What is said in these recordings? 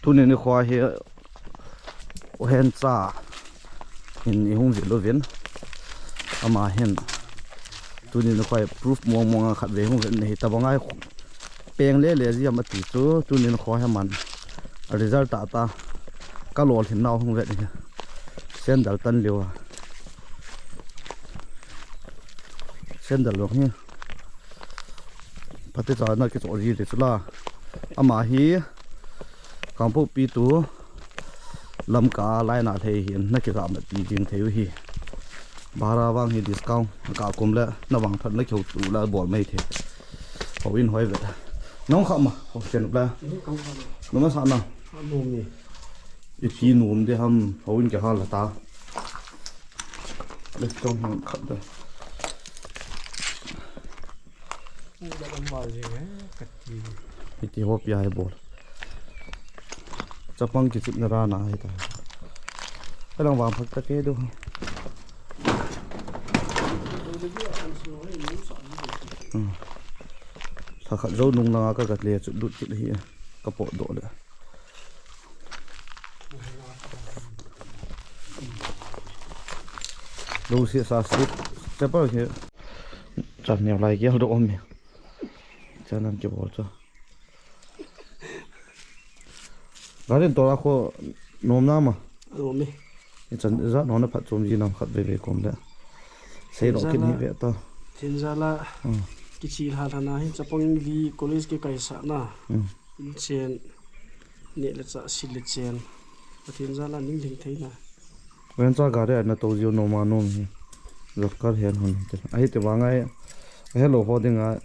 tu nên khoa hi hen cha in hung zin lo vin ama hen tu nên khoa proof mong mong khat ve hung vin nei ta bangai peng le ji am ti chu tu nên khoa ha man result ta ka lol hin naw hung ve ni sen dal tan liwa sen dal lo ni pate cha na ki cho ji de chula ama hi kampo pi tu lam ka lai na thei hin na ki ra ma pi ding theu hi bara wang hi discount ka kum la na wang phat na kheu tu la bol mai the ho in hoi ve nong kha ma ho chen la no ma sa na no mi i chi num de ham ho in ka ha la ta le tong hang khat da đã làm vào gì ấy, cắt gì, thì hộp dài bột, chắp băng cái chuyện ra nà hay ta, cái đồng vàng phật ta kia được không? Thà khát dâu nung là cái gạch lìa chút đút chút hi, cái bộ độ nữa. Đâu sẽ xa xít, cái bao nhiêu, chặt nhiều lại kia độ ôm miệng. Cho nên cái bộ cho cái đến tôi có nôm nam mà nôm đi chân rất nó phát trộm gì nằm khát về cùng đấy xây độ kinh hệ vậy to thiên gia là cái chi là thằng này chấp bằng đi college cái cây sả na trên nè là sẽ xin lịch trên và thiên gia là những hình thấy na bên trong cái đấy là tôi yêu nôm mà nôm rất có hiện hồn ấy thì vào ngay hello ho tiếng ai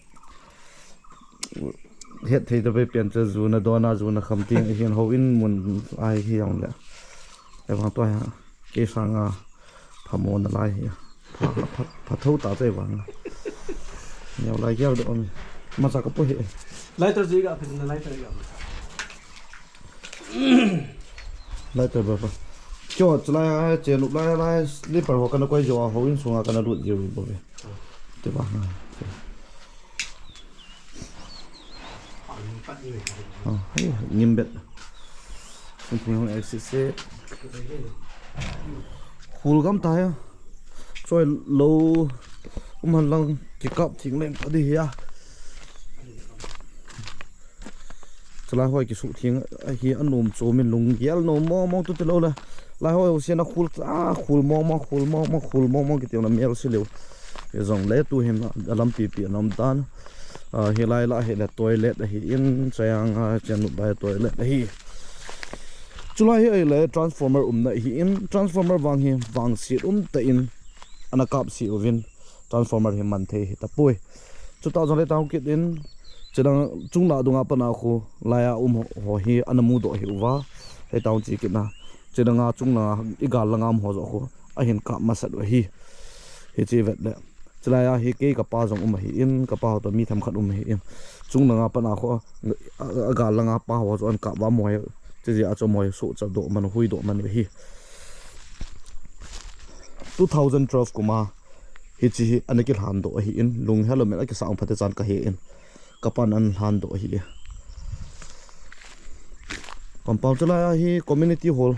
hiện thì tôi biến cho dù là đona dù là không tiếng hiện hậu in muốn ai khi ông đấy em hoàn toàn cái sang phạm môn là lại phát thâu tạo dây vàng nhiều lại kéo được mà sao có bố hệ lại tôi gì gặp thì lại tôi gặp lại tôi bảo cho lại chơi lúc lại đi bảo họ cái nó quay giò hậu in xuống cái nó đuổi nhiều bố về tôi bảo nghiêm biệt mình không exercise khul gam tay rồi lâu mình lang chỉ cọp thì lên có đi à cho lại hỏi cái sự thiêng khi anh nôm chỗ mình lùng yel nôm mong tụt lâu là lại hỏi xem nó khul mong cái tiếng là mèo xí liu cái dòng lẽ tu hem là làm pi làm tan hi lai la hi la toilet hi in chang chen bai toilet hi chulai hi le transformer na hi in transformer wang si ta in anakap si ovin transformer hi man the hi ta pui chu ta jole ta kit in chedang chungna dunga pana khu laya ho hi anamu do hi uwa he taun chi kitna chedanga chungna igal langam ho zo khu a hin ka masat hi chi vet le chulaya hi ke ka pa jong hi in ka pa to mi tham khat hi in chung nga pa na kho ga langa pa ho on ka ba moi chi a cho moi so cha do man hui do man hi 2012 kuma hi chi anakil han do hi in lung helmet ka sang phate chan ka hi in ka pan an han do hi compound chulaya hi community hall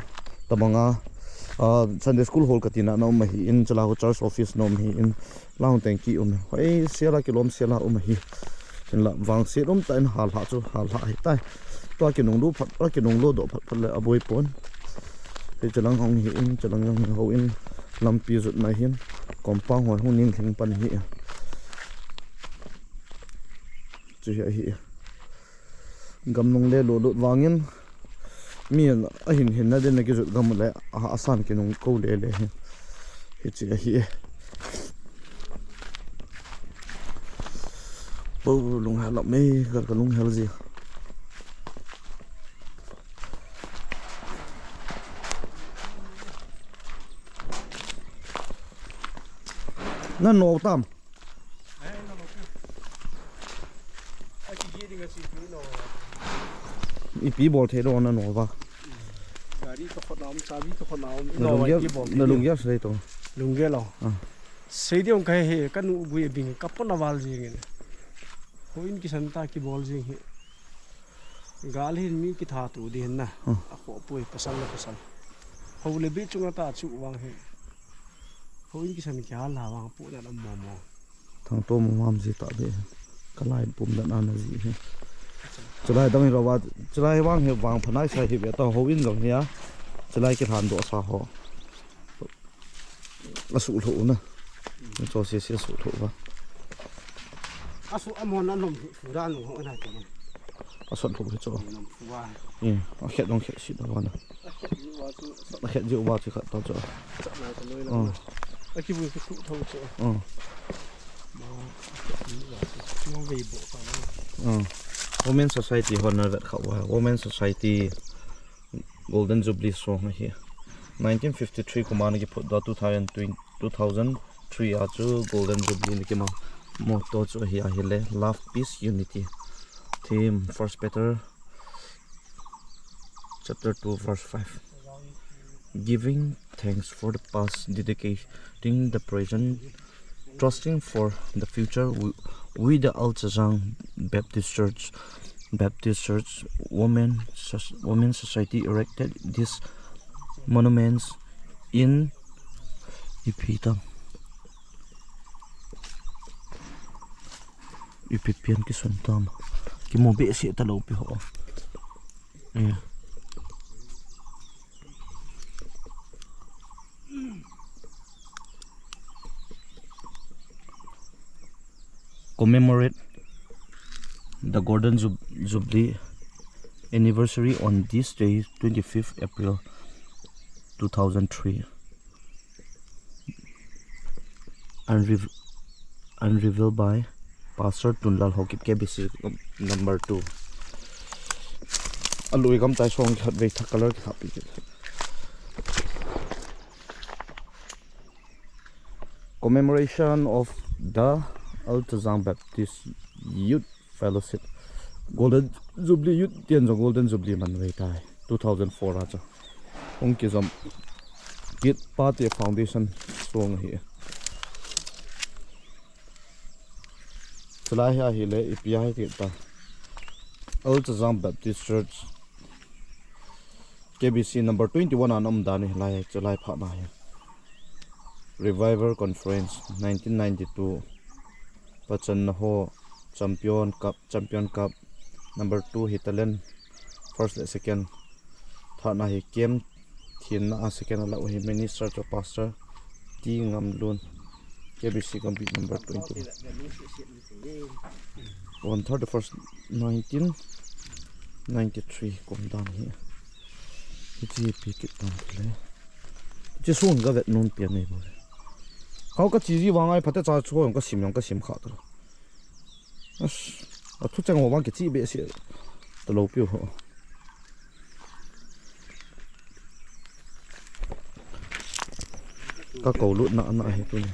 tamanga Sunday school hall katina nom hi in chala church office nom hi in long thank you hoi sela kilom sela hi in la wang se ta in hal ha chu hal ha hi tai to ki nong lu phat ki nong lo do phat le aboi pon te chalang hong hi in chalang ho in lampi zut na hin compound hoi hong ning thing pan hi chu hi gam nong le lo lo wangin miền ở hình na den cái rụt gam lại asan cái nông câu lệ lệ hết chỉ hi bầu lùng hà lợm mê gần cái lùng hà là gì nó nổ tam ít bí bol thế đó nó nổ vào nó lùng ghép xây to lùng ghép lo xây đi ông cái hệ cái nụ bụi bình cặp nó vào gì vậy hồi in cái sân ta cái bol gì Gollhang mi ki tha tu din na a kho pui pasal la pasal ho le bi chunga ta chu wang he ho in ki san kya la wang pu na lam mo mo thằng tôm mam gì tạ bê cái lại bùm đạn ăn là gì thế chỉ lại đang hiểuว่าchỉ lại vang hiểu vang phần này sai hiểu biết tao hậu in rồi nhá chỉ lại cái hàn độ sao họ là sụt thủ nữa cho xe sụt thủ vào a su amon na lom fu da no ho na ta à sụt thủ hết chỗ fu wa à khét đông khét xịt đó nè à khét rượu vào chỉ khét tao chỗ a ki bu ki su thau chu nó về bộ phận Women Society honor that khẩu Women Society Golden Jubilee song here 1953 kumana ki put da 2003 a chu Golden Jubilee ni ki ma motto chu hi a hele love peace unity theme first Peter chapter 2 verse 5 giving thanks for the past dedicating the present trusting for the future we the Altazang Baptist Church Women Society erected these monuments in Ipitam Ipipian ki suntam ki mo be si ta lo pi ho commemorate the Golden Jubilee anniversary on this day 25th April 2003 unrevealed by Pastor Tunlal Hokip KBC number 2 alui gam tai song khat ve tha color ki happy commemoration of the Altazang Baptist Youth Fellowship Golden Jubilee Youth Tian Jong Golden Jubilee man ve tai 2004 a cha ong ki jam Git Party Foundation song here Chalai ha hi le ipi ti ta Altazang Baptist Church KBC number 21 anam dani lai chalai pha na hi Revival Conference 1992 Pachan ho Champion Cup number 2 Hitalen first and second tha na hi kem thin na second ala hi minister to pastor ti ngam lun KBC complete number 20 on 31st 1993 kom down here ji pick it down le ji sun ga vet non pian nei bo khau ka chi ji wangai phata cha chuang ka sim kha to as a thu chang wa ki chi be si to lo piu ho ka ko lut na he tu ni